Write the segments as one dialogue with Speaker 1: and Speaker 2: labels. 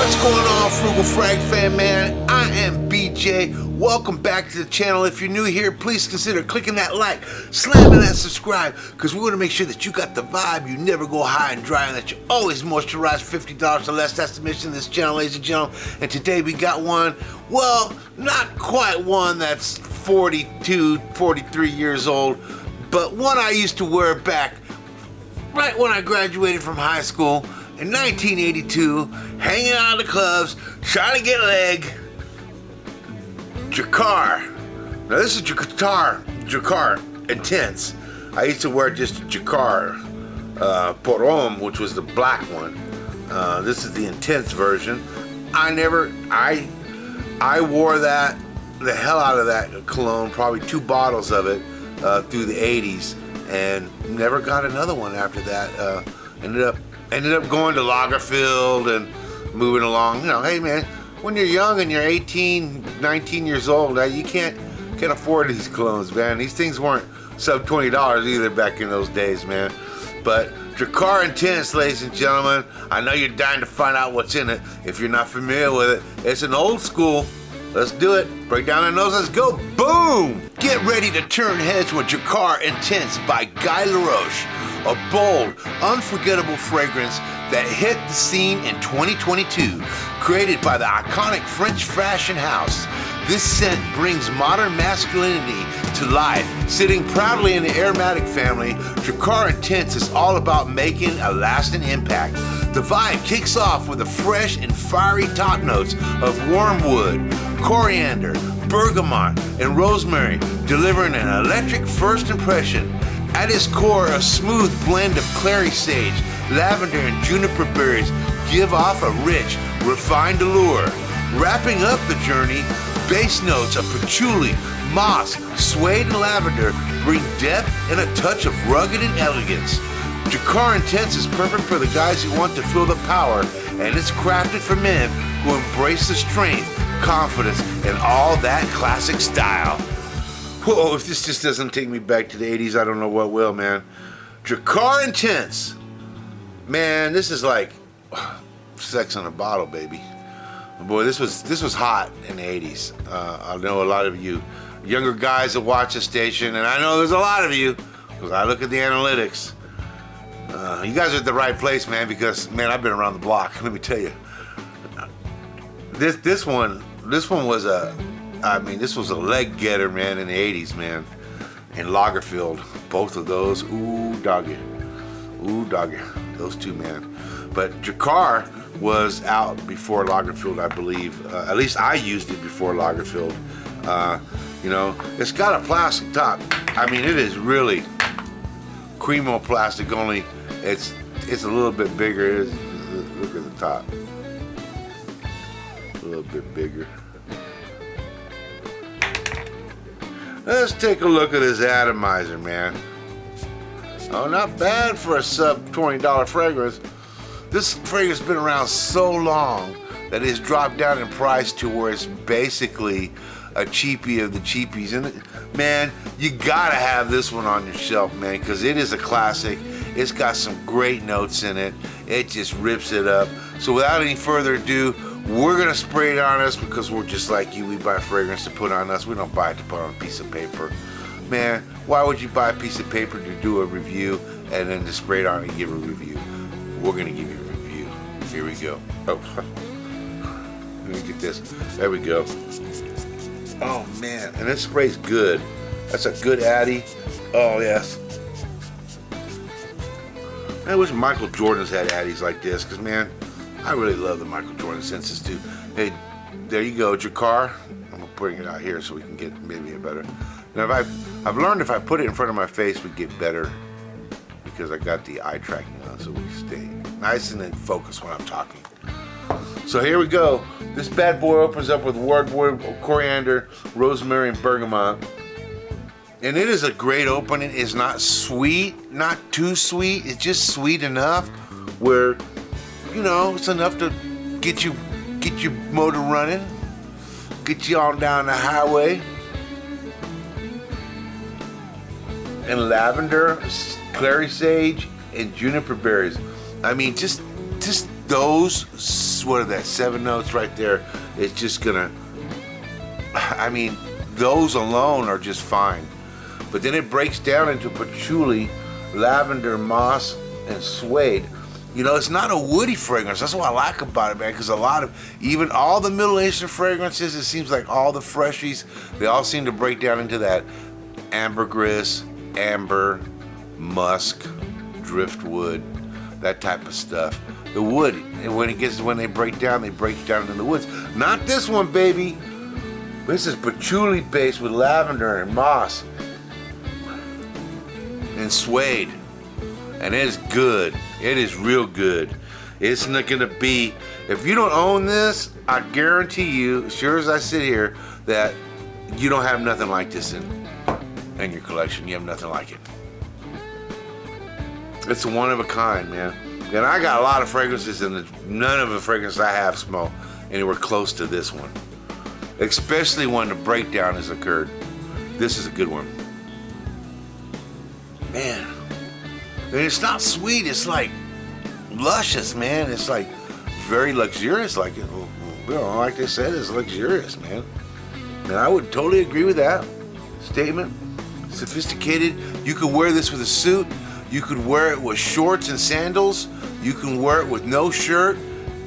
Speaker 1: What's going on, Frugal Frag fan, man? I am BJ. Welcome back to the channel. If you're new here, please consider clicking that like, slamming that subscribe, because we want to make sure that you got the vibe, you never go high and dry, and that you always moisturize $50 or less. That's the mission of this channel, ladies and gentlemen. And today we got one, well, not quite one that's 42, 43 years old, but one I used to wear back right when I graduated from high school in 1982, hanging out at the clubs, trying to get a leg. Drakkar. Now this is Drakkar Intense. I used to wear just Drakkar Perfume, which was the black one. This is the Intense version. I wore that, the hell out of that cologne, probably 2 bottles of it through the 80s, and never got another one after that. Ended up going to Lagerfeld and moving along. You know, hey man, when you're young and you're 18, 19 years old, you can't afford these colognes, man. These things weren't sub $20 either back in those days, man. But Drakkar Intense, ladies and gentlemen, I know you're dying to find out what's in it. If you're not familiar with it, it's an old school. Let's do it. Break down the nose, let's go. Boom! Get ready to turn heads with Drakkar Intense by Guy Laroche. A bold, unforgettable fragrance that hit the scene in 2022. Created by the iconic French fashion house, this scent brings modern masculinity to life. Sitting proudly in the Aromatic family, Drakkar Intense is all about making a lasting impact. The vibe kicks off with the fresh and fiery top notes of Wormwood, Coriander, Bergamot, and Rosemary, delivering an electric first impression. At its core, a smooth blend of Clary Sage, Lavender, and Juniper Berries give off a rich, refined allure. Wrapping up the journey, base notes of Patchouli, moss, Suede, and Lavender bring depth and a touch of rugged and elegance. Drakkar Intense is perfect for the guys who want to feel the power, and it's crafted for men who embrace the strength, confidence, and all that classic style. Whoa, if this just doesn't take me back to the 80s, I don't know what will, man. Drakkar Intense. Man, this is like sex in a bottle, baby. Boy, this was hot in the 80s. I know a lot of you younger guys that watch the station, and I know there's a lot of you, because I look at the analytics. You guys are at the right place, man, because, man, I've been around the block. Let me tell you. This one was this was a leg getter, man, in the 80s, man. In Lagerfeld, both of those, ooh doggy, those two, man. But Drakkar was out before Lagerfeld, I believe. At least I used it before Lagerfeld. You know, it's got a plastic top. I mean, it is really Cremo plastic, only it's a little bit bigger. Look at the top, a little bit bigger. Let's take a look at this atomizer, man. Oh, not bad for a sub $20 fragrance. This fragrance has been around so long that it's dropped down in price to where it's basically a cheapie of the cheapies. And man, you gotta have this one on your shelf, man, because it is a classic. It's got some great notes in it. It just rips it up. So without any further ado, we're gonna spray it on us because we're just like you. We buy fragrance to put on us. We don't buy it to put on a piece of paper. Man, why would you buy a piece of paper to do a review and then to spray it on and give a review? We're gonna give you a review. Here we go. Oh, let me get this. There we go. Oh man, and this spray's good. That's a good Addy. Oh yes. I wish Michael Jordan's had Addies like this, because man, I really love the Michael Jordan senses too. Hey, there you go, Drakkar. I'm gonna bring it out here so we can get maybe a better. Now, I've learned if I put it in front of my face, we get better, because I got the eye tracking on, so we stay nice and in focus when I'm talking. So here we go. This bad boy opens up with Wormwood, Coriander, Rosemary, and Bergamot. And it is a great opening. It's not sweet, not too sweet. It's just sweet enough where, you know, it's enough to get your motor running, get you on down the highway. And Lavender, Clary Sage, and Juniper Berries. I mean, just those, what are that, 7 notes right there, it's just gonna, I mean, those alone are just fine. But then it breaks down into patchouli, lavender, moss, and suede. You know, it's not a woody fragrance. That's what I like about it, man, because a lot of, even all the Middle Eastern fragrances, it seems like all the freshies, they all seem to break down into that ambergris, amber, musk, driftwood, that type of stuff. The wood, and when they break down into the woods. Not this one, baby. This is patchouli based with lavender and moss and suede. And it is good. It is real good. It's not gonna be, if you don't own this, I guarantee you, as sure as I sit here, that you don't have nothing like this in your collection. You have nothing like it. It's one of a kind, man. And I got a lot of fragrances, and none of the fragrances I have smell anywhere close to this one. Especially when the breakdown has occurred. This is a good one. Man. And it's not sweet, it's like luscious, man. It's like very luxurious, like, like they said, it's luxurious, man. And I would totally agree with that statement. Sophisticated. You could wear this with a suit. You could wear it with shorts and sandals. You can wear it with no shirt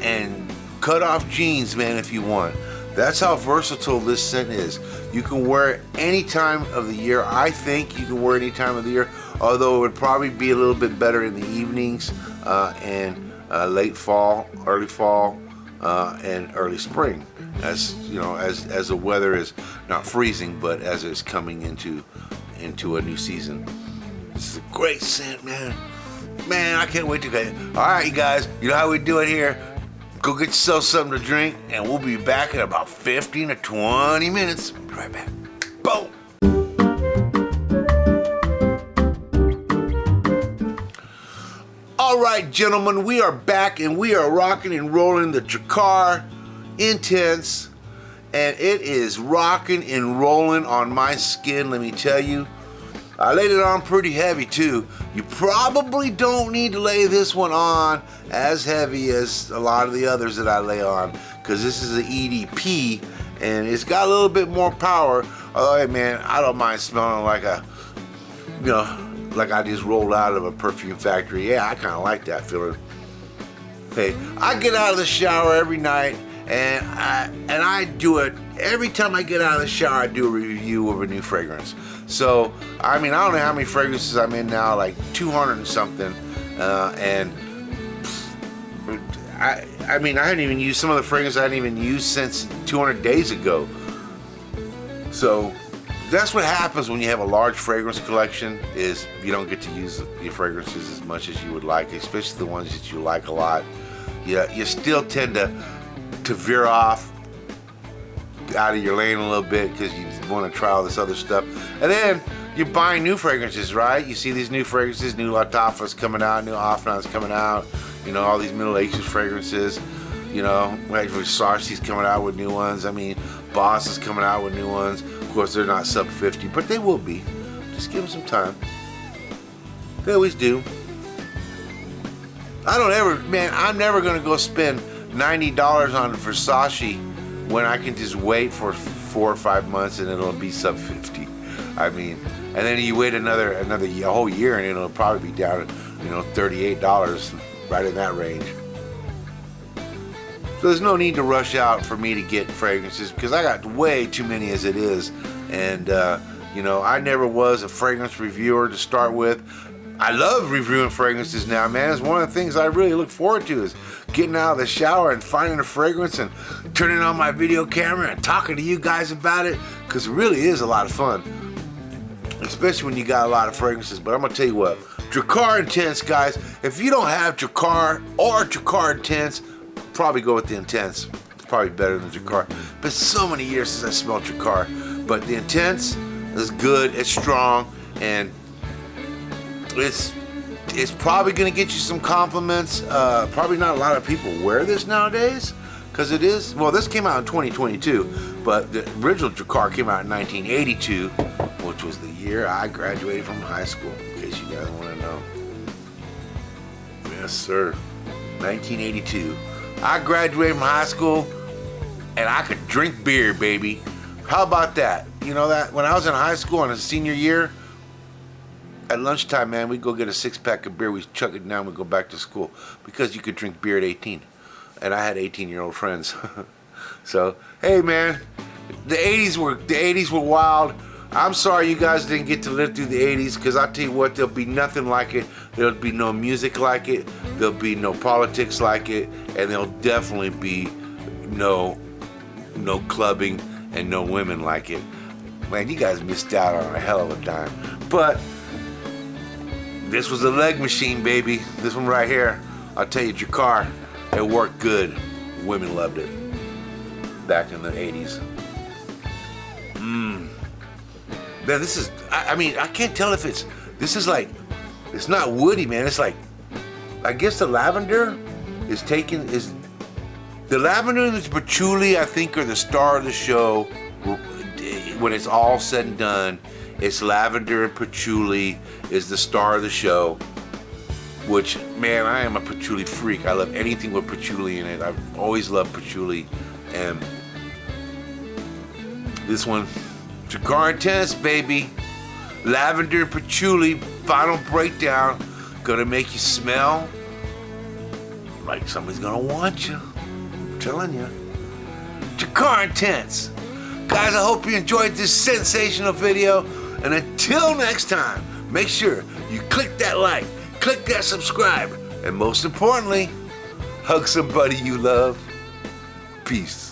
Speaker 1: and cut off jeans, man, if you want. That's how versatile this scent is. You can wear it any time of the year. I think you can wear it any time of the year, although it would probably be a little bit better in the evenings and late fall, early fall, and early spring. As you know, as the weather is not freezing, but as it's coming into a new season. This is a great scent, man. Man, I can't wait to get it. All right, you guys, you know how we do it here. Go get yourself something to drink, and we'll be back in about 15 to 20 minutes. Be right back. Boom. All right, gentlemen, we are back, and we are rocking and rolling the Drakkar Intense, and it is rocking and rolling on my skin, let me tell you. I laid it on pretty heavy too. You probably don't need to lay this one on as heavy as a lot of the others that I lay on, because this is an EDP and it's got a little bit more power. Oh, hey man, I don't mind smelling like like I just rolled out of a perfume factory. Yeah, I kind of like that feeling. Hey, I get out of the shower every night, and I do it every time I get out of the shower. I do a review of a new fragrance. So, I mean, I don't know how many fragrances I'm in now, like 200 and something, and I mean, I hadn't even used some of the fragrances I hadn't even used since 200 days ago. So, that's what happens when you have a large fragrance collection, is you don't get to use your fragrances as much as you would like, especially the ones that you like a lot. You still tend to veer off out of your lane a little bit because you want to try all this other stuff. And then you're buying new fragrances, right? You see these new fragrances, new lattafas coming out, new afnans coming out, you know, all these Middle Eastern fragrances, you know, like Versace's coming out with new ones. I mean, Boss is coming out with new ones. Of course, they're not sub 50, but they will be. Just give them some time. They always do. I'm never going to go spend $90 on Versace when I can just wait for 4 or 5 months and it'll be sub 50. I mean, and then you wait another whole year and it'll probably be down at, you know, $38, right in that range. So there's no need to rush out for me to get fragrances, because I got way too many as it is. And you know, I never was a fragrance reviewer to start with. I love reviewing fragrances now, man. It's one of the things I really look forward to, is getting out of the shower and finding a fragrance and turning on my video camera and talking to you guys about it, because it really is a lot of fun, especially when you got a lot of fragrances. But I'm gonna tell you what, Drakkar Intense, guys, if you don't have Drakkar or Drakkar Intense, probably go with the Intense. It's probably better than Drakkar. But it's so many years since I smelled Drakkar. But the Intense is good, it's strong, and it's probably gonna get you some compliments. Probably not a lot of people wear this nowadays, because it is, well, this came out in 2022, but the original Drakkar came out in 1982, which was the year I graduated from high school, in case you guys want to know. Yes, sir. 1982. I graduated from high school and I could drink beer, baby. How about that? You know that? When I was in high school in a senior year, at lunchtime, man, we'd go get a 6-pack of beer, we'd chuck it down, we'd go back to school. Because you could drink beer at 18. And I had 18-year-old friends. So, hey man, the 80s were wild. I'm sorry you guys didn't get to live through the 80s, because I'll tell you what, there'll be nothing like it. There'll be no music like it. There'll be no politics like it. And there'll definitely be no clubbing and no women like it. Man, you guys missed out on a hell of a time. But this was a leg machine, baby. This one right here, I'll tell you, Drakkar, it worked good. Women loved it back in the 80s. Man, this is, I mean, I can't tell if this is like, it's not woody, man. It's like, I guess the lavender is the lavender and the patchouli, I think, are the star of the show. When it's all said and done, it's lavender and patchouli is the star of the show. Which, man, I am a patchouli freak. I love anything with patchouli in it. I've always loved patchouli. And this one, Drakkar Intense, baby. Lavender and patchouli, final breakdown. Gonna make you smell like somebody's gonna want you. I'm telling you. Drakkar Intense. Guys, I hope you enjoyed this sensational video. And until next time, make sure you click that like, click that subscribe, and most importantly, hug somebody you love. Peace.